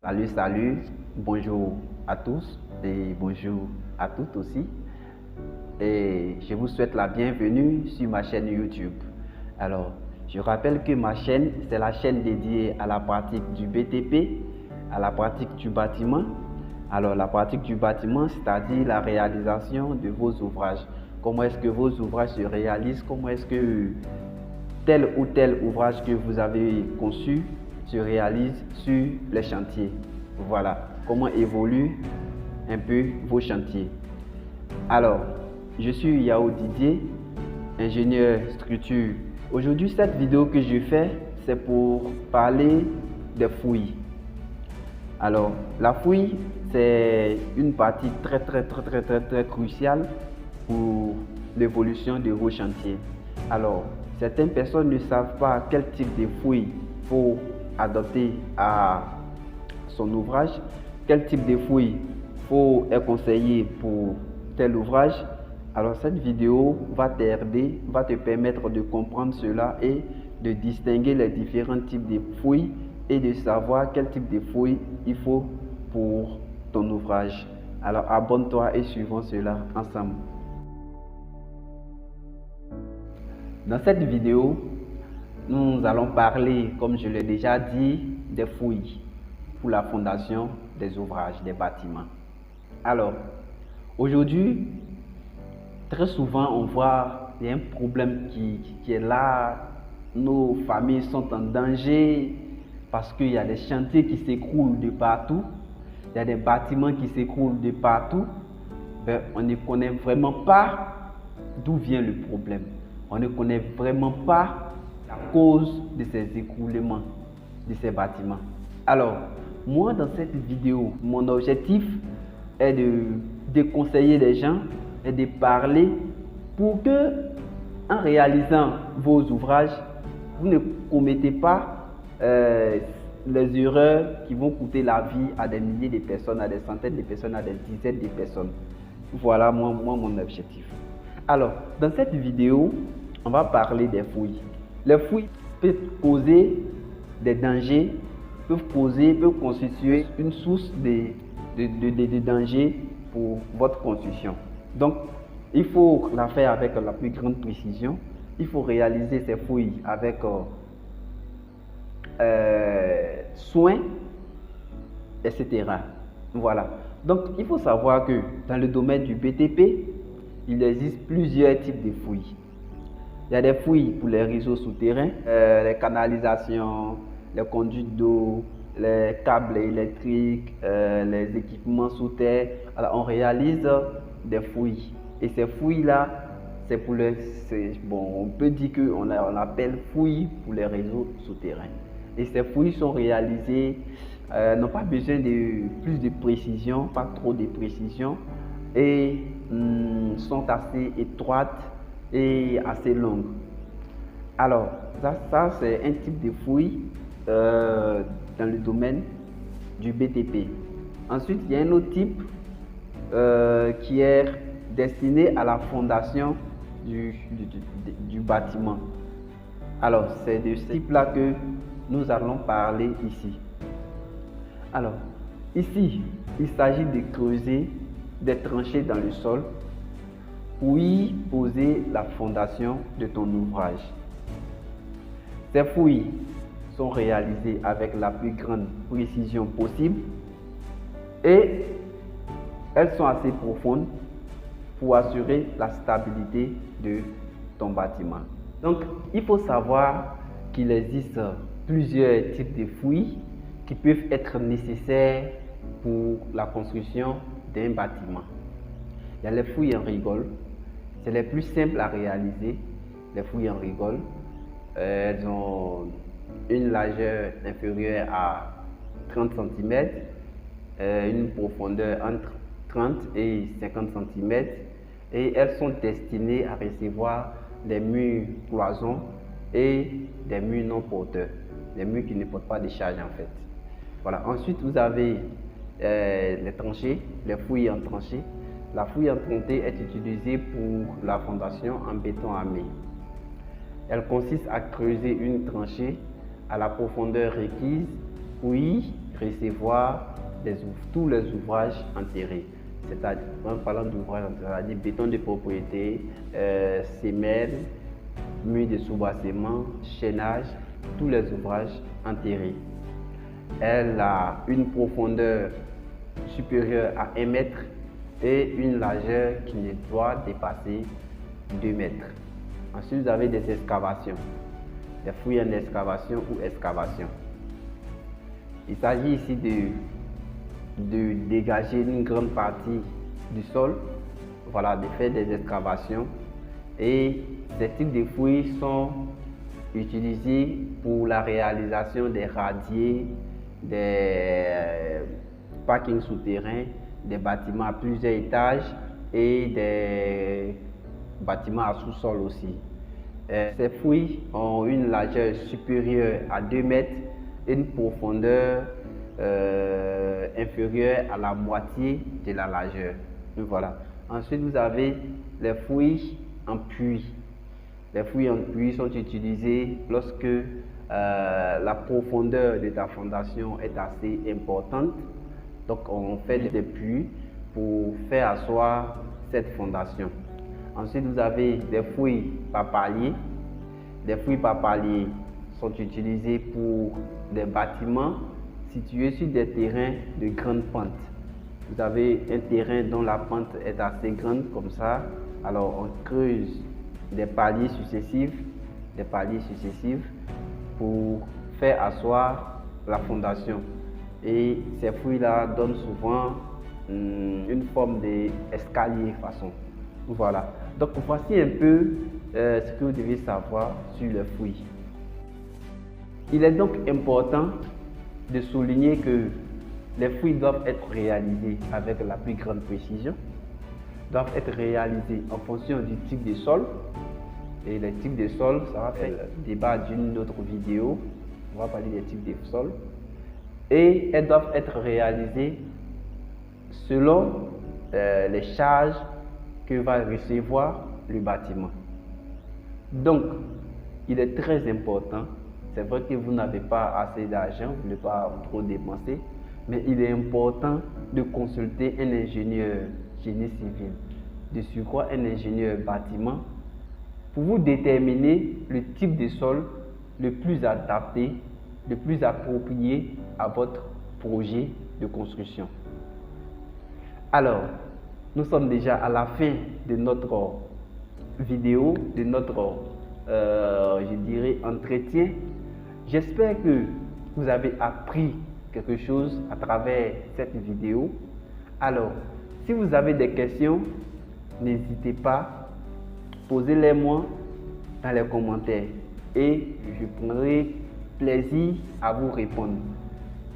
Salut, salut, bonjour à tous et bonjour à toutes aussi. Et je vous souhaite la bienvenue sur ma chaîne YouTube. Alors, je rappelle que ma chaîne, c'est la chaîne dédiée à la pratique du BTP, à la pratique du bâtiment. Alors, la pratique du bâtiment, c'est-à-dire la réalisation de vos ouvrages. Comment est-ce que vos ouvrages se réalisent? Comment est-ce que tel ou tel ouvrage que vous avez conçu se réalise sur les chantiers? Voilà comment évoluent un peu vos chantiers. Alors, je suis Yao Didier, ingénieur structure. Aujourd'hui, cette vidéo que je fais, c'est pour parler des fouilles. Alors, la fouille, c'est une partie très cruciale pour l'évolution de vos chantiers. Alors, certaines personnes ne savent pas quel type de fouille faut adopter à son ouvrage, quel type de fouille faut être conseillé pour tel ouvrage. Alors cette vidéo va t'aider, va te permettre de comprendre cela et de distinguer les différents types de fouilles et de savoir quel type de fouille il faut pour ton ouvrage. Alors abonne-toi et suivons cela ensemble. Dans cette vidéo, nous allons parler, comme je l'ai déjà dit, des fouilles pour la fondation des ouvrages, des bâtiments. Alors, aujourd'hui, très souvent, on voit qu'il y a un problème qui est là. Nos familles sont en danger parce qu'il y a des chantiers qui s'écroulent de partout. Il y a des bâtiments qui s'écroulent de partout. Ben, on ne connaît vraiment pas d'où vient le problème. On ne connaît vraiment pas la cause de ces écroulements de ces bâtiments. Alors, moi, dans cette vidéo, mon objectif est de conseiller les gens et de parler pour que, en réalisant vos ouvrages, vous ne commettez pas les erreurs qui vont coûter la vie à des milliers de personnes, à des centaines de personnes, à des dizaines de personnes. Voilà mon objectif. Alors, dans cette vidéo, on va parler des fouilles. Les fouilles peuvent poser des dangers, peuvent constituer une source de danger pour votre construction. Donc, il faut la faire avec la plus grande précision. Il faut réaliser ces fouilles avec soin, etc. Voilà. Donc, il faut savoir que dans le domaine du BTP, il existe plusieurs types de fouilles. Il y a des fouilles pour les réseaux souterrains, les canalisations, les conduites d'eau, les câbles électriques, les équipements sous terre. Alors, on réalise des fouilles. Et ces fouilles-là, c'est pour les... on peut dire qu'on appelle fouilles pour les réseaux souterrains. Et ces fouilles sont réalisées, n'ont pas besoin de plus de précision, pas trop de précision, et sont assez étroites et assez longues. Alors, ça c'est un type de fouille dans le domaine du BTP. Ensuite, il y a un autre type qui est destiné à la fondation du bâtiment. Alors, c'est de ce type-là que nous allons parler ici. Alors, ici, il s'agit de creuser des tranchées dans le sol pour y poser la fondation de ton ouvrage. Ces fouilles sont réalisées avec la plus grande précision possible et elles sont assez profondes pour assurer la stabilité de ton bâtiment. Donc, il faut savoir qu'il existe plusieurs types de fouilles qui peuvent être nécessaires pour la construction d'un bâtiment. Il y a les fouilles en rigole, c'est les plus simples à réaliser. Les fouilles en rigole, elles ont une largeur inférieure à 30 cm, une profondeur entre 30 et 50 cm et elles sont destinées à recevoir des murs cloisons et des murs non porteurs, des murs qui ne portent pas de charge en fait. Voilà. Ensuite, vous avez les tranchées, les fouilles en tranchée. La fouille en tranchée est utilisée pour la fondation en béton armé. Elle consiste à creuser une tranchée à la profondeur requise, puis recevoir tous les ouvrages enterrés. C'est-à-dire, en parlant d'ouvrages enterrés, c'est-à-dire béton de propriété, semelles, murs de soubassement, chaînage, tous les ouvrages enterrés. Elle a une profondeur supérieure à 1 mètre et une largeur qui ne doit dépasser 2 mètres. Ensuite, vous avez des excavations, des fouilles en excavation ou excavation. Il s'agit ici de dégager une grande partie du sol, voilà, de faire des excavations. Et ces types de fouilles sont utilisés pour la réalisation des radiers, des parkings souterrains, des bâtiments à plusieurs étages et des bâtiments à sous-sol aussi. Ces fouilles ont une largeur supérieure à 2 mètres et une profondeur inférieure à la moitié de la largeur. Voilà. Ensuite, vous avez les fouilles en puits. Les fouilles en puits sont utilisées lorsque la profondeur de ta fondation est assez importante. Donc, on fait des puits pour faire asseoir cette fondation. Ensuite, vous avez des fouilles par palier. Les fouilles par palier sont utilisées pour des bâtiments situés sur des terrains de grande pente. Vous avez un terrain dont la pente est assez grande comme ça. Alors, on creuse des paliers successifs pour faire asseoir la fondation. Et ces fouilles-là donnent souvent une forme d'escalier façon. Voilà. Donc, voici un peu ce que vous devez savoir sur les fouilles. Il est donc important de souligner que les fouilles doivent être réalisées avec la plus grande précision, doivent être réalisées en fonction du type de sol. Et les types de sol, ça va faire le débat d'une autre vidéo. On va parler des types de sol. Et elles doivent être réalisées selon les charges que va recevoir le bâtiment. Donc, il est très important, c'est vrai que vous n'avez pas assez d'argent, vous ne pouvez pas trop dépenser, mais il est important de consulter un ingénieur génie civil, de surcroît un ingénieur bâtiment, pour vous déterminer le type de sol le plus adapté, le plus approprié à votre projet de construction. Alors, nous sommes déjà à la fin de notre vidéo, de notre, je dirais, entretien. J'espère que vous avez appris quelque chose à travers cette vidéo. Alors, si vous avez des questions, n'hésitez pas, posez-les-moi dans les commentaires et je prendrai plaisir à vous répondre.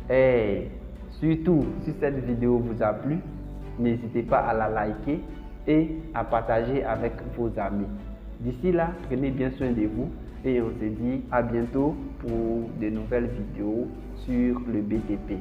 Et surtout, si cette vidéo vous a plu, n'hésitez pas à la liker et à partager avec vos amis. D'ici là, prenez bien soin de vous et on se dit à bientôt pour de nouvelles vidéos sur le BTP.